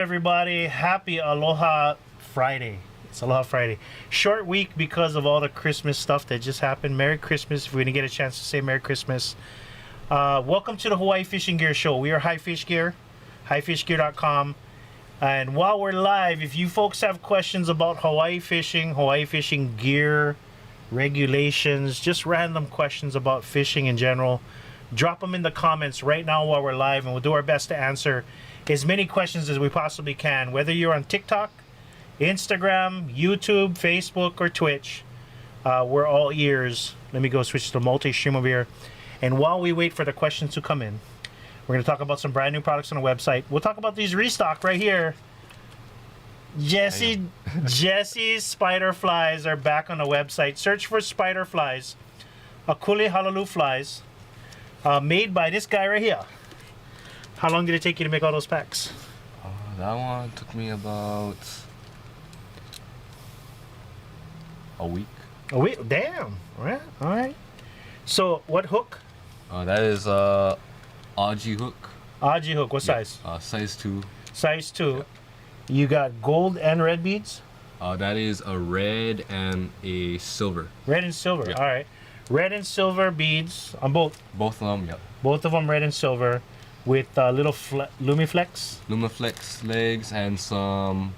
Everybody, happy Aloha Friday. It's Aloha Friday. Short week because of all the Christmas stuff that just happened. Merry Christmas if we didn't get a chance to say Merry Christmas. Welcome to the Hawaii Fishing Gear Show. We are High Fish Gear, highfishgear.com. And while we're live, if you folks have questions about Hawaii fishing gear, regulations, just random questions about fishing in general, drop them in the comments right now while we're live, and we'll do our best to answer as many questions as we possibly can, whether you're on TikTok, Instagram, YouTube, Facebook, or Twitch. We're all ears. Let me go switch to multi-stream over here. And while we wait for the questions to come in, we're going to talk about some brand new products on the website. We'll talk about these restock right here. Jesse's spider flies are back on the website. Search for spider flies, Akule Halalu flies, made by this guy right here. How long did it take you to make all those packs? That one took me about a week. A week? Damn. All right. All right. So, what hook? That is Aji hook. Aji hook. What size? Size 2. Size 2. Yeah. You got gold and red beads? That is a red and a silver. Red and silver. Yeah. All right. Red and silver beads on both. Both of them, yep. Both of them red and silver. With little Lumiflex? Lumiflex legs and some,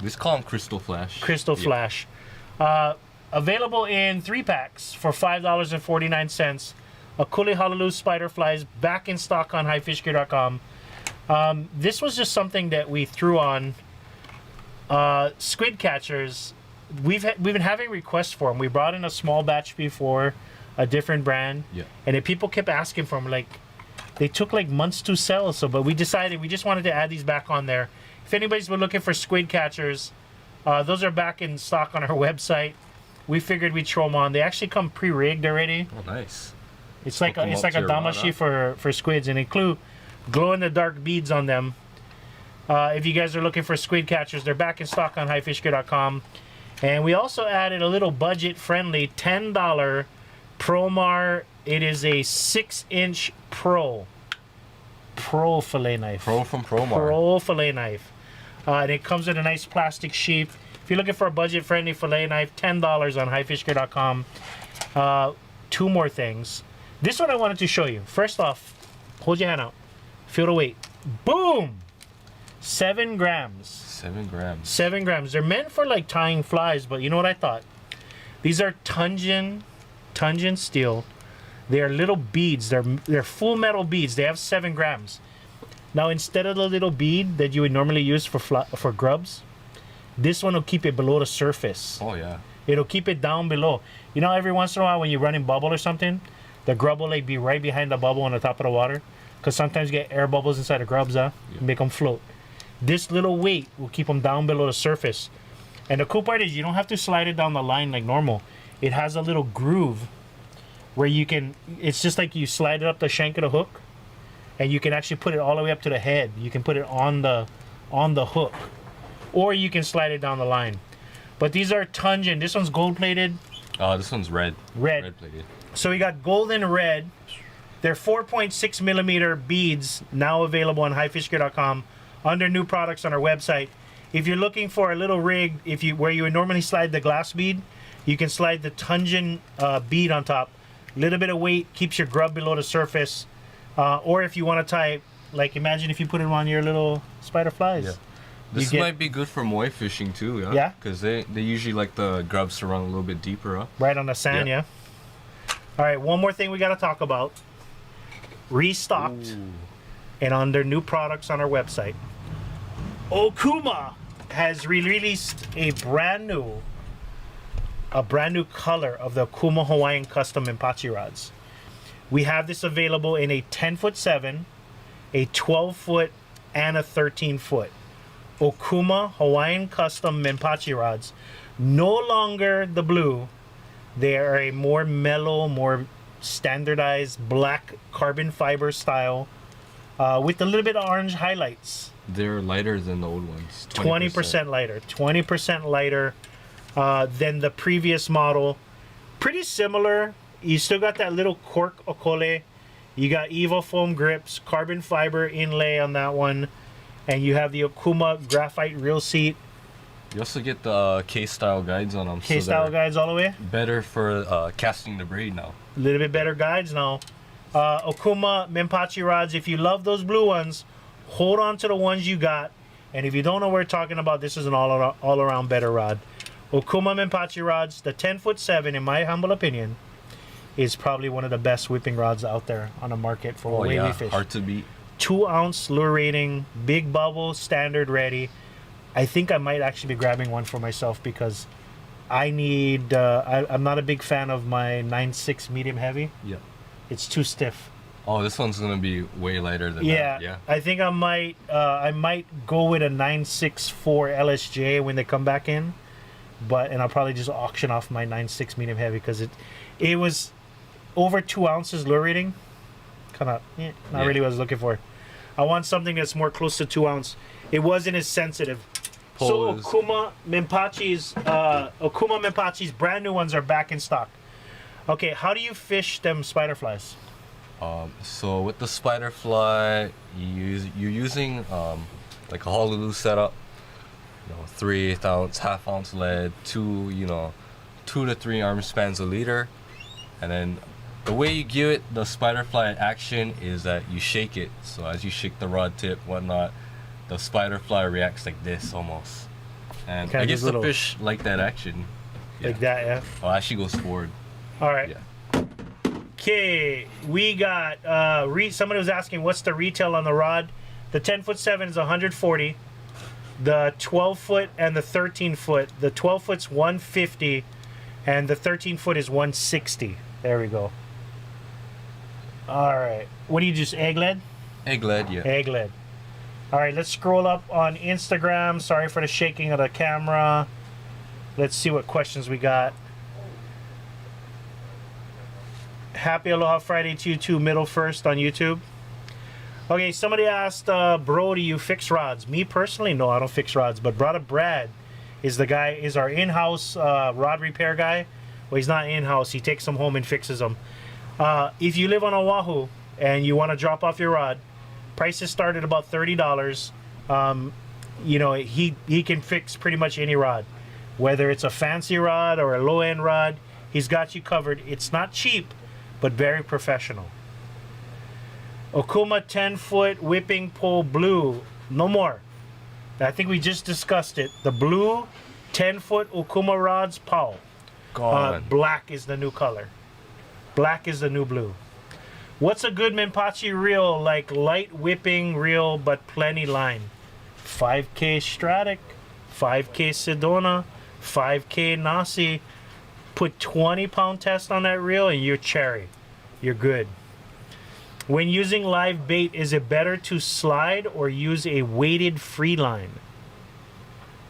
let's call them Crystal Flash. Crystal Flash. Available in 3 packs for $5.49. Akule Halalu spider flies back in stock on highfishgear.com. This was just something that we threw on. Squid catchers, we've been having requests for them. We brought in a small batch before, a different brand. Yeah. And then people kept asking for them, like, they took like months to sell, but we decided we just wanted to add these back on there. If anybody's been looking for squid catchers, those are back in stock on our website. We figured we'd throw them on. They actually come pre-rigged already. Oh, nice. It's like a damashi for squids, and include glow-in-the-dark beads on them. If you guys are looking for squid catchers, they're back in stock on highfishgear.com. And we also added a little budget-friendly $10 Promar. It is a 6-inch Pro fillet knife. Pro from Promar. Pro fillet knife. And it comes with a nice plastic sheath. If you're looking for a budget-friendly fillet knife, $10 on highfishgear.com. 2 more things. This one I wanted to show you. First off, hold your hand out. Feel the weight. Boom! 7 grams. 7 grams. 7 grams. They're meant for like tying flies, but you know what I thought? These are tungsten steel. They are little beads. They're full metal beads. They have 7 grams. Now, instead of the little bead that you would normally use for grubs, this one will keep it below the surface. Oh, yeah. It'll keep it down below. You know, every once in a while when you run in bubble or something, the grub will like be right behind the bubble on the top of the water. Because sometimes you get air bubbles inside the grubs, make them float. This little weight will keep them down below the surface. And the cool part is you don't have to slide it down the line like normal. It has a little groove where you can, it's just like you slide it up the shank of the hook, and you can actually put it all the way up to the head. You can put it on the hook, or you can slide it down the line. But these are tungsten. This one's gold plated. This one's red. Red plated. So we got gold and red. They're 4.6 millimeter beads, now available on highfishgear.com under new products on our website. If you're looking for a little rig, where you would normally slide the glass bead, you can slide the tungsten bead on top. Little bit of weight keeps your grub below the surface. Or if you want to tie, like imagine if you put it on your little spider flies. Yeah. This might be good for moi fishing too, yeah? Yeah. Because they usually like the grubs to run a little bit deeper up. Right on the sand, yeah. All right, one more thing we got to talk about. Restocked. Ooh. And under new products on our website. Okuma has released a brand new color of the Okuma Hawaiian Custom Impachi rods. We have this available in a 10-foot 7, a 12-foot, and a 13-foot. Okuma Hawaiian Custom Impachi rods. No longer the blue. They are a more mellow, more standardized black carbon fiber style with a little bit of orange highlights. They're lighter than the old ones. 20% lighter. 20% lighter than the previous model. Pretty similar. You still got that little cork okole. You got Evo foam grips, carbon fiber inlay on that one. And you have the Okuma graphite reel seat. You also get the K-style guides on them. K-style guides all the way. Better for casting the braid now. A little bit better guides now. Okuma Menpachi rods. If you love those blue ones, hold on to the ones you got. And if you don't know what we're talking about, this is an all-around better rod. Okuma Menpachi rods, the 10'7", in my humble opinion, is probably one of the best whipping rods out there on the market for way we fish. Hard to beat. 2-ounce lure rating, big bubble, standard ready. I think I might actually be grabbing one for myself because I need. I'm not a big fan of my 9.6 medium heavy. Yeah. It's too stiff. Oh, this one's gonna be way lighter than that. Yeah. I think I might go with a 9.64 LSJ when they come back in, and I'll probably just auction off my 9.6 medium heavy because it was over 2 ounces lure rating. Kind of not really what I was looking for. I want something that's more close to 2 ounce. It wasn't as sensitive. So Okuma Menpachi's brand new ones are back in stock. Okay, how do you fish them spider flies? So with the spider fly, you're using like a Honolulu setup. 3/8 ounce, half ounce lead, 2 to 3 arm spans a leader, and then the way you give it the spider fly action is that you shake it. So as you shake the rod tip, whatnot, the spider fly reacts like this almost. And I guess the fish like that action. Like that, yeah? Oh, actually goes forward. All right. Yeah. Okay, we got, somebody was asking what's the retail on the rod. The 10'7" is 140. The 12-foot and the 13-foot. The 12-foot's 150, and the 13-foot is 160. There we go. All right. What do you just egg lead? Egg lead, yeah. Egg lead. All right, let's scroll up on Instagram. Sorry for the shaking of the camera. Let's see what questions we got. Happy Aloha Friday to you too, Middle First on YouTube. Okay, somebody asked, bro, do you fix rods? Me personally, no, I don't fix rods. But brother Brad is our in-house rod repair guy. Well, he's not in-house. He takes them home and fixes them. If you live on Oahu and you want to drop off your rod, prices start at about $30. He can fix pretty much any rod. Whether it's a fancy rod or a low-end rod, he's got you covered. It's not cheap, but very professional. Okuma 10-foot whipping pole blue. No more. I think we just discussed it. The blue 10-foot Okuma rods, Paul. Black is the new color. Black is the new blue. What's a good Menpachi reel? Like light whipping reel, but plenty line. 5K Stratic, 5K Sedona, 5K Nasi. Put 20-pound test on that reel and you're cherry. You're good. When using live bait, is it better to slide or use a weighted free line?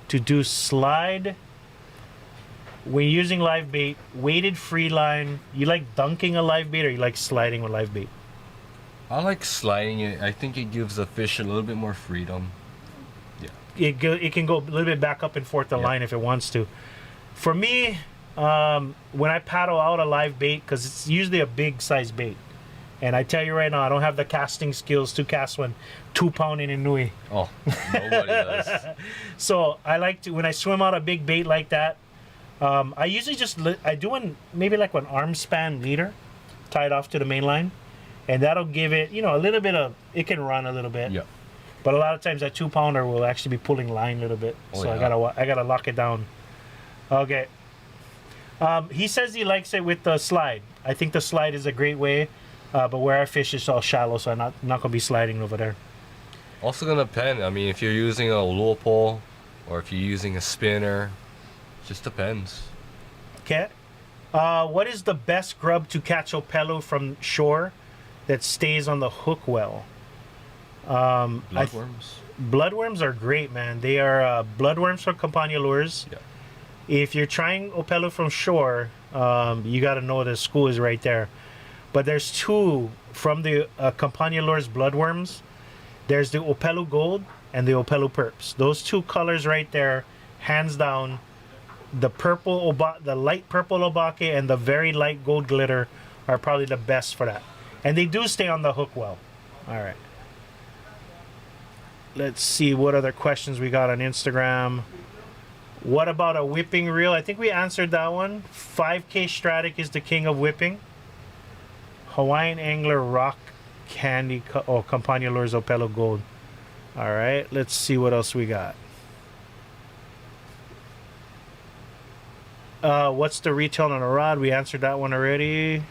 To do slide, when using live bait, weighted free line, you like dunking a live bait or you like sliding with live bait? I like sliding it. I think it gives the fish a little bit more freedom. Yeah. It can go a little bit back up and forth the line if it wants to. For me, when I paddle out a live bait, because it's usually a big size bait, and I tell you right now, I don't have the casting skills to cast one 2-pound in Inui. Oh, nobody does. So I like to, when I swim out a big bait like that, I usually I do maybe like an arm span leader tied off to the main line, and that'll give it, a little bit of, it can run a little bit. Yeah. But a lot of times that 2-pounder will actually be pulling line a little bit. I gotta lock it down. Okay. He says he likes it with the slide. I think the slide is a great way. But where I fish is all shallow, so I'm not gonna be sliding over there. Also gonna depend. I mean, if you're using a lure pole or if you're using a spinner, just depends. Okay. What is the best grub to catch opelu from shore that stays on the hook well? Bloodworms. Bloodworms are great, man. They are bloodworms from Campania Lures. Yeah. If you're trying opelu from shore, you got to know the school is right there. But there's two from the Campania Lures bloodworms. There's the Opelu Gold and the Opelu Purps. Those two colors right there, hands down, the light purple Obake and the very light gold glitter are probably the best for that. And they do stay on the hook well. All right. Let's see what other questions we got on Instagram. What about a whipping reel? I think we answered that one. 5K Stratic is the king of whipping. Hawaiian Angler Rock Candy. Campania Lures Opelo Gold. All right, let's see what else we got. What's the retail on a rod? We answered that one already.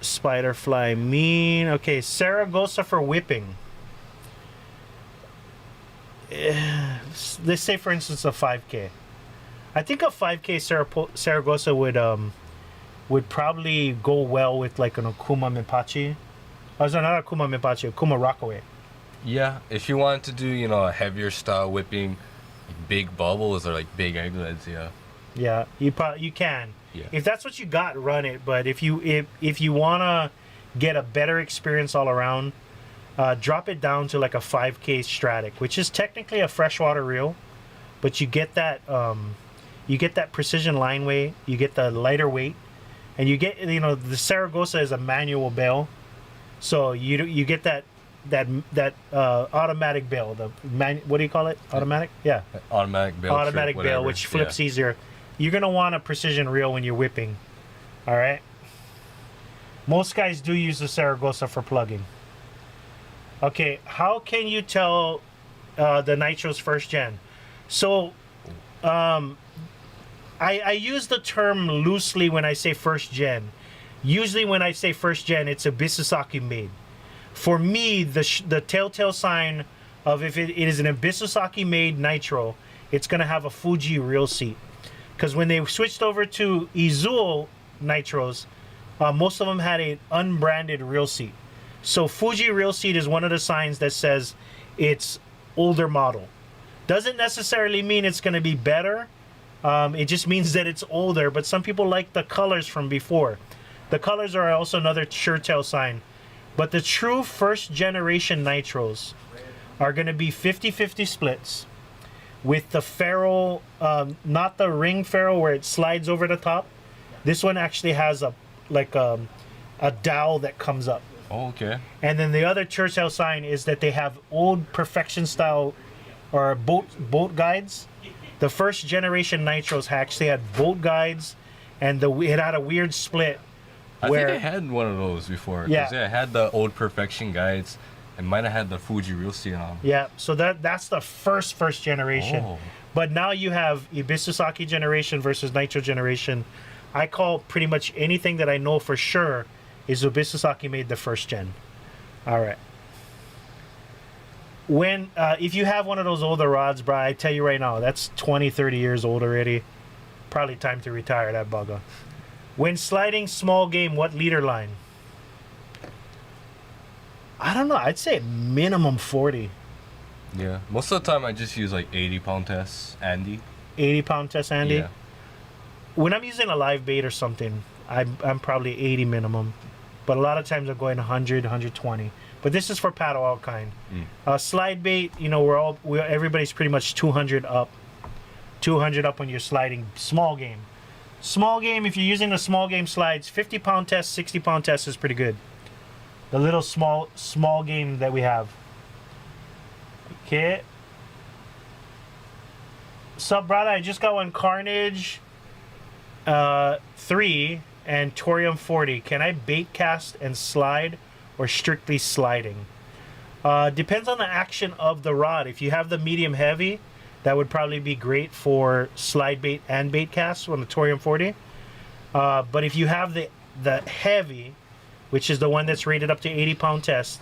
Spiderfly mean. Okay, Saragossa for whipping. Let's say, for instance, a 5K. I think a 5K Saragossa would probably go well with like an Okuma Mipachi. Oh, so not Okuma Mipachi, Okuma Rockaway. Yeah, if you want to do, you know, a heavier style whipping, like big bubbles or like big eglets, yeah. Yeah, you can. Yeah. If that's what you got, run it. But if you wanna get a better experience all around, drop it down to like a 5K Stratic, which is technically a freshwater reel, but you get that precision line weight, you get the lighter weight, and you get, you know, the Saragossa is a manual bail, so you get that automatic bail. What do you call it? Automatic? Yeah. Automatic bail. Automatic trip, bail, whatever. which flips Yeah. easier. You're gonna want a precision reel when you're whipping. All right. Most guys do use the Saragossa for plugging. Okay, how can you tell the Nitro's first gen? So, I use the term loosely when I say first gen. Usually, when I say first gen, it's a Bisasaki made. For me, the telltale sign of if it is an Bisasaki made Nitro, it's gonna have a Fuji reel seat. Because when they switched over to Izuo Nitros, most of them had an unbranded reel seat. So Fuji reel seat is one of the signs that says it's older model. Doesn't necessarily mean it's going to be better. It just means that it's older, but some people like the colors from before. The colors are also another sure tell sign. But the true first generation Nitros are going to be 50-50 splits with the ferrule, not the ring ferrule where it slides over the top. This one actually has a dowel that comes up. Oh, okay. And then the other church house sign is that they have old perfection style or boat guides. The first generation Nitros actually had boat guides, and it had a weird split. I think I had one of those before. 'Cause, Yeah. I had the old perfection guides. And might have had the Fuji reel seat on. Yeah, so that's the first generation. Oh. But now you have Ibisasaki generation versus Nitro generation. I call pretty much anything that I know for sure is Ibisasaki made the first gen. All right. When if you have one of those older rods, bro, I tell you right now, that's 20, 30 years old already. Probably time to retire that bugger. When sliding small game, what leader line? I don't know. I'd say minimum 40. Yeah. Most of the time I just use like 80-pound tests, Andy. 80-pound test, Andy? Yeah. When I'm using a live bait or something, I'm probably 80 minimum. But a lot of times I'm going 100, 120. But this is for paddle out kind. Slide bait, you know, everybody's pretty much 200 up. 200 up when you're sliding small game. Small game, if you're using the small game slides, 50-pound test, 60-pound test is pretty good. The little small game that we have. Okay. Sup, brother? I just got one Carnage 3 and Torium 40. Can I bait cast and slide or strictly sliding? Depends on the action of the rod. If you have the medium heavy, that would probably be great for slide bait and bait cast on the Torium 40. But if you have the heavy, which is the one that's rated up to 80-pound test,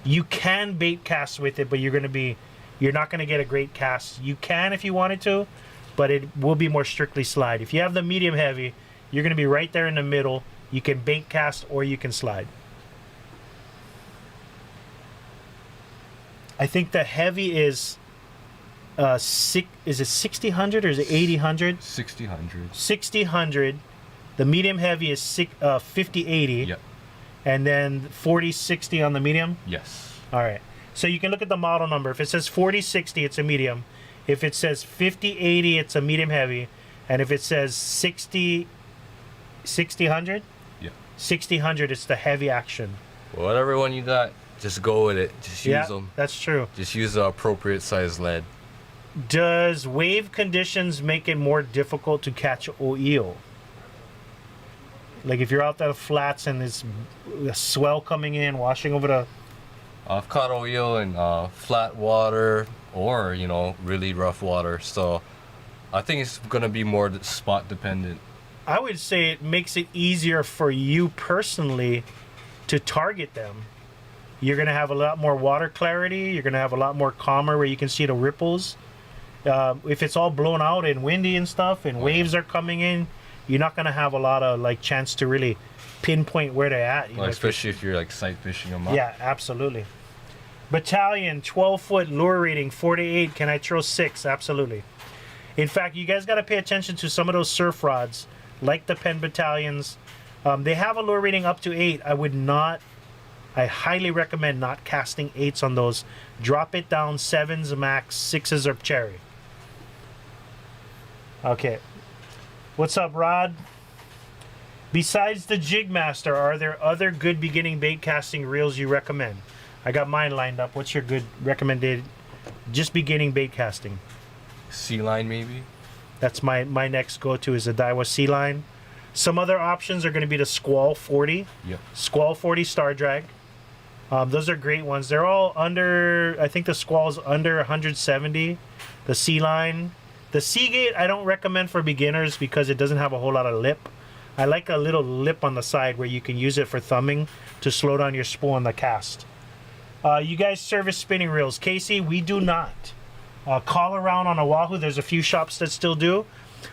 you can bait cast with it, but you're not going to get a great cast. You can if you wanted to, but it will be more strictly slide. If you have the medium heavy, you're going to be right there in the middle. You can bait cast or you can slide. I think the heavy is is it 60-100 or is it 80-100? 60-100. 60-100. The medium heavy is 50-80. Yep. And then 40-60 on the medium? Yes. All right. So you can look at the model number. If it says 40-60, it's a medium. If it says 50-80, it's a medium heavy. And if it says 60-100? Yeah. 60-100, it's the heavy action. Whatever one you got, just go with it. Just Yeah, use them. that's true. Just use the appropriate size lead. Does wave conditions make it more difficult to catch eel? Like if you're out there flats and there's a swell coming in, washing over the... I've caught eel in flat water or, you know, really rough water. So I think it's going to be more spot dependent. I would say it makes it easier for you personally to target them. You're going to have a lot more water clarity. You're going to have a lot more calmer where you can see the ripples. If it's all blown out and windy and stuff and waves are coming in, you're not going to have a lot of like chance to really pinpoint where they're at. Well, especially if you're like sight fishing them up. Yeah, absolutely. Battalion, 12-foot lure rating, 48. Can I throw 6? Absolutely. In fact, you guys got to pay attention to some of those surf rods, like the Penn Battalions. They have a lure rating up to 8. I highly recommend not casting 8s on those. Drop it down, 7s max, 6s are cherry. Okay. What's up, Rod? Besides the Jig Master, are there other good beginning bait casting reels you recommend? I got mine lined up. What's your good recommended, just beginning bait casting? Sea line maybe? That's my next go-to is the Daiwa Sea Line. Some other options are going to be the Squall 40. Yep. Squall 40 Star Drag. Those are great ones. They're all under, I think the Squall's under 170. The Sea Line. The Seagate I don't recommend for beginners because it doesn't have a whole lot of lip. I like a little lip on the side where you can use it for thumbing to slow down your spool on the cast. You guys service spinning reels. Casey, we do not. Call around on Oahu. There's a few shops that still do.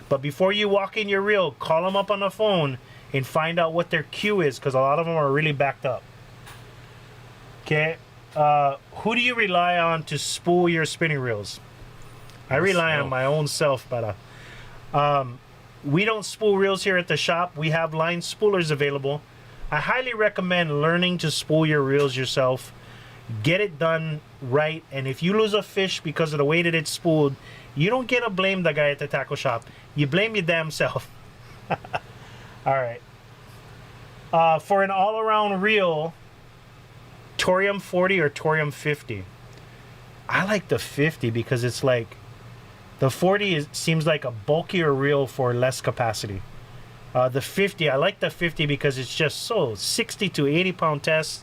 But before you walk in your reel, call them up on the phone and find out what their queue is because a lot of them are really backed up. Okay. Who do you rely on to spool your spinning reels? I rely on my own self, but we don't spool reels here at the shop. We have line spoolers available. I highly recommend learning to spool your reels yourself. Get it done right, and if you lose a fish because of the way that it's spooled, you don't get to blame the guy at the tackle shop. You blame your damn self. All right. For an all-around reel, Torium 40 or Torium 50? I like the 50 because it's like the 40 seems like a bulkier reel for less capacity. The 50, I like the 50 because it's just so 60 to 80 pound test.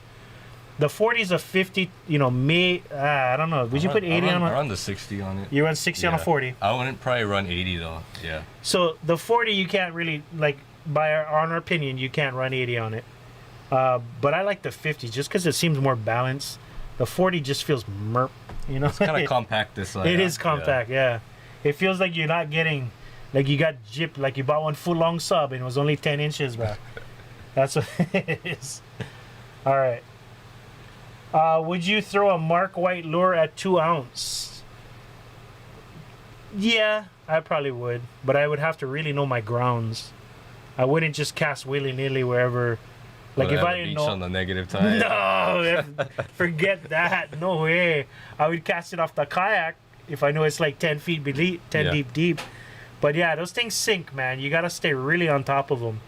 The 40 is a 50, you know, I don't know. Would you put 80 on it? I run the 60 on it. You run 60 on a 40? I wouldn't probably run 80 though. Yeah. So the 40 you can't really, like, on our opinion, you can't run 80 on it. But I like the 50 just because it seems more balanced. The 40 just feels merp, you know? It's kind of compact this way. It is compact, yeah. It feels like you're not getting, like you got gypped, like you bought 1 foot long sub and it was only 10 inches, bro. That's what it is. All right. Would you throw a Mark White lure at 2 ounce? Yeah, I probably would, but I would have to really know my grounds. I wouldn't just cast willy-nilly wherever. Like if I didn't know on the negative tide. No, forget that. No way. I would cast it off the kayak if I know it's like 10 feet beneath, 10 deep. But yeah, those things sink, man. You gotta stay really on top of them.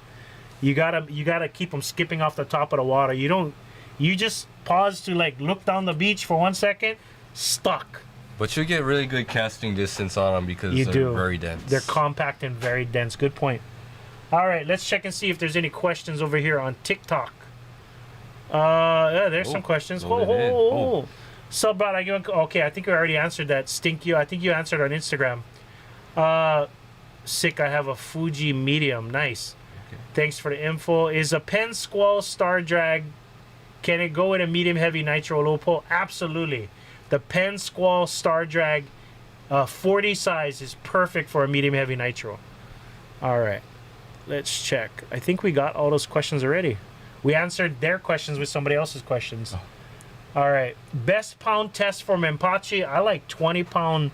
You gotta keep them skipping off the top of the water. You just pause to like look down the beach for 1 second, stuck. But you get really good casting distance on them because they're very dense. They're compact and very dense. Good point. All right, let's check and see if there's any questions over here on TikTok. Yeah, there's some questions. Sub bot, okay, I think we already answered that. Stink you. I think you answered on Instagram. Sick, I have a Fuji medium. Nice. Okay. Thanks for the info. Is a Penn Squall Star Drag, can it go in a medium heavy nitro low pull? Absolutely. The Penn Squall Star Drag 40 size is perfect for a medium heavy nitro. All right. Let's check. I think we got all those questions already. We answered their questions with somebody else's questions. Oh. All right. Best pound test for Mempachi. I like 20-pound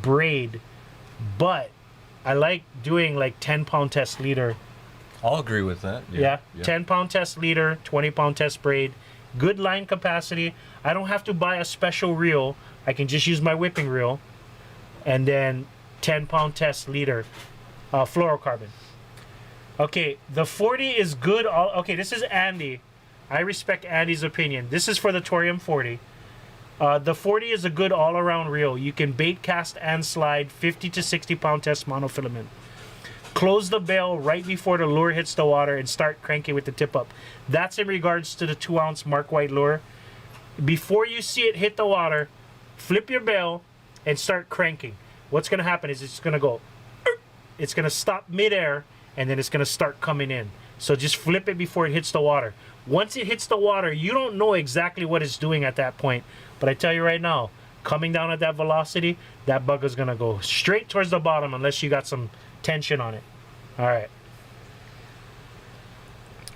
braid, but I like doing like 10-pound test leader. I'll agree with that. Yeah. 10-pound test leader, 20-pound test braid. Good line capacity. I don't have to buy a special reel. I can just use my whipping reel. And then 10-pound test leader, fluorocarbon. Okay, the 40 is good. Okay, this is Andy. I respect Andy's opinion. This is for the Torium 40. The 40 is a good all-around reel. You can bait, cast, and slide 50 to 60 pound test monofilament. Close the bail right before the lure hits the water and start cranking with the tip up. That's in regards to the 2-ounce Mark White lure. Before you see it hit the water, flip your bail and start cranking. What's going to happen is it's going to go, it's going to stop midair, and then it's going to start coming in. So just flip it before it hits the water. Once it hits the water, you don't know exactly what it's doing at that point. But I tell you right now, coming down at that velocity, that bugger's going to go straight towards the bottom unless you got some tension on it. All right.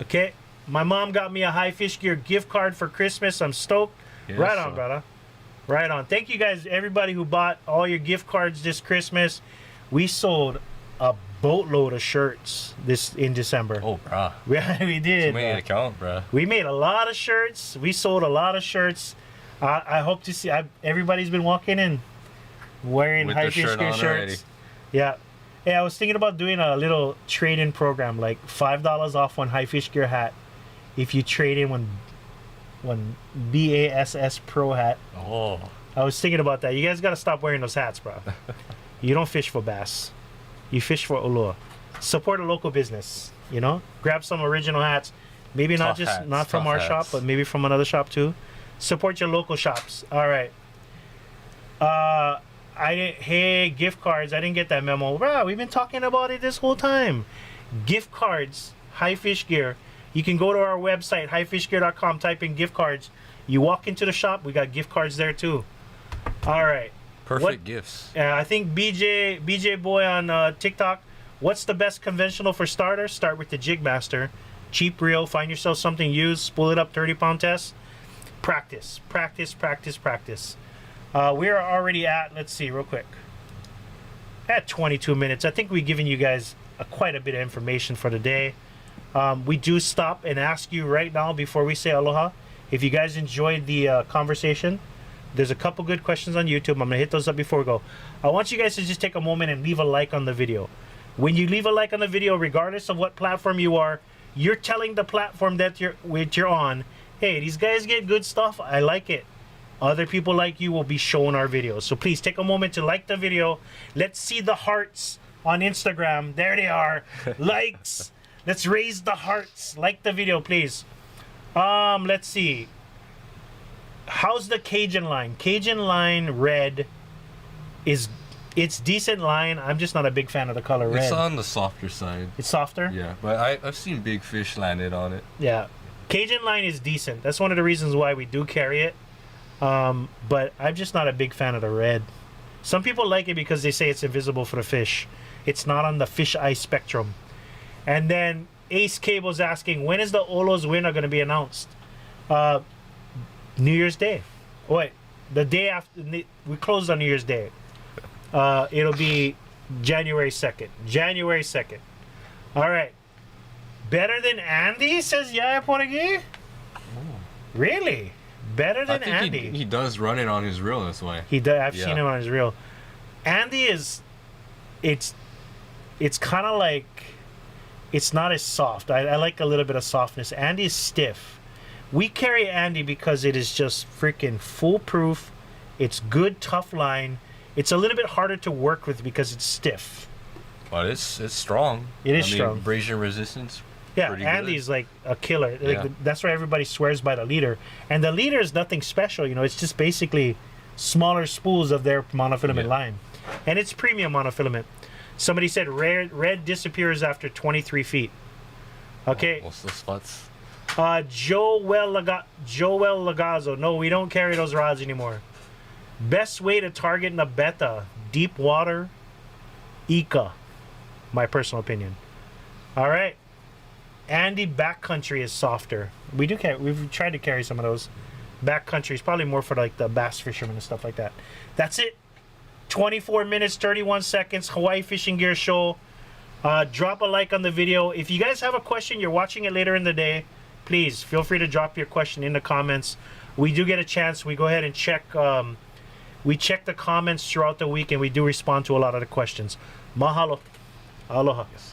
Okay. My mom got me a High Fish Gear gift card for Christmas. I'm stoked. Yes, right on, brother. Right on. Thank you guys, everybody who bought all your gift cards this Christmas. We sold a boatload of shirts in December. Oh, bruh. We did. You made it count, bruh. We made a lot of shirts. We sold a lot of shirts. I hope to see. Everybody's been walking in wearing With High the Fish shirt Gear on shirts. already. Yeah. Hey, I was thinking about doing a little trade-in program, like $5 off one High Fish Gear hat if you trade in one BASS Pro hat. Oh. I was thinking about that. You guys got to stop wearing those hats, bro. You don't fish for bass. You fish for ulua. Support a local business, you know? Grab some original hats. Maybe not Tough just hats, not from tough our hats. shop, but maybe from another shop too. Support your local shops. All right. Hey, gift cards. I didn't get that memo. Bro, we've been talking about it this whole time. Gift cards, High Fish Gear. You can go to our website, highfishgear.com, type in gift cards. You walk into the shop, we got gift cards there too. All right. Perfect gifts. I think BJ Boy on TikTok. What's the best conventional for starters? Start with the Jig Master. Cheap reel. Find yourself something used. Spool it up 30-pound test. Practice. Practice, practice, practice. We are already at, let's see real quick, at 22 minutes. I think we've given you guys quite a bit of information for the day. We do stop and ask you right now before we say aloha. If you guys enjoyed the conversation, there's a couple good questions on YouTube. I'm going to hit those up before we go. I want you guys to just take a moment and leave a like on the video. When you leave a like on the video, regardless of what platform you are, you're telling the platform that you're on, hey, these guys get good stuff. I like it. Other people like you will be showing our videos. So please take a moment to like the video. Let's see the hearts on Instagram. There they are. Likes. Let's raise the hearts. Like the video, please. Let's see. How's the Cajun line? Cajun line red it's decent line. I'm just not a big fan of the color red. It's on the softer side. It's softer? Yeah, but I've seen big fish landed on it. Yeah. Cajun line is decent. That's one of the reasons why we do carry it. But I'm just not a big fan of the red. Some people like it because they say it's invisible for the fish. It's not on the fish eye spectrum. And then Ace Cable's asking, when is the Olo's winner going to be announced? New Year's Day. Wait, the day after we closed on New Year's Day. It'll be January 2nd. January 2nd. All right. Better than Andy, says Yaya Portuguese? Really? Better than Andy? He does run it on his reel, that's why. He does. I've seen him on his reel. Andy is... It's kind of like... It's not as soft. I like a little bit of softness. Andy is stiff. We carry Andy because it is just freaking foolproof. It's good, tough line. It's a little bit harder to work with because it's stiff. But it's strong. It is strong. Abrasion resistance. Yeah, Andy's like a killer. Like that's why everybody swears by the leader. And the leader is nothing special, you know. It's just basically smaller spools of their monofilament line. And it's premium monofilament. Somebody said red disappears after 23 feet. Okay. What's the spots? Joel Lagazzo. No, we don't carry those rods anymore. Best way to target in a betta, deep water, Ika. My personal opinion. All right. Andy backcountry is softer. We do carry. We've tried to carry some of those. Backcountry is probably more for like the bass fishermen and stuff like that. That's it. 24 minutes, 31 seconds. Hawaii Fishing Gear Show. Drop a like on the video. If you guys have a question, you're watching it later in the day, please feel free to drop your question in the comments. We do get a chance. We go ahead and check. We check the comments throughout the week, and we do respond to a lot of the questions. Mahalo. Aloha. Yes.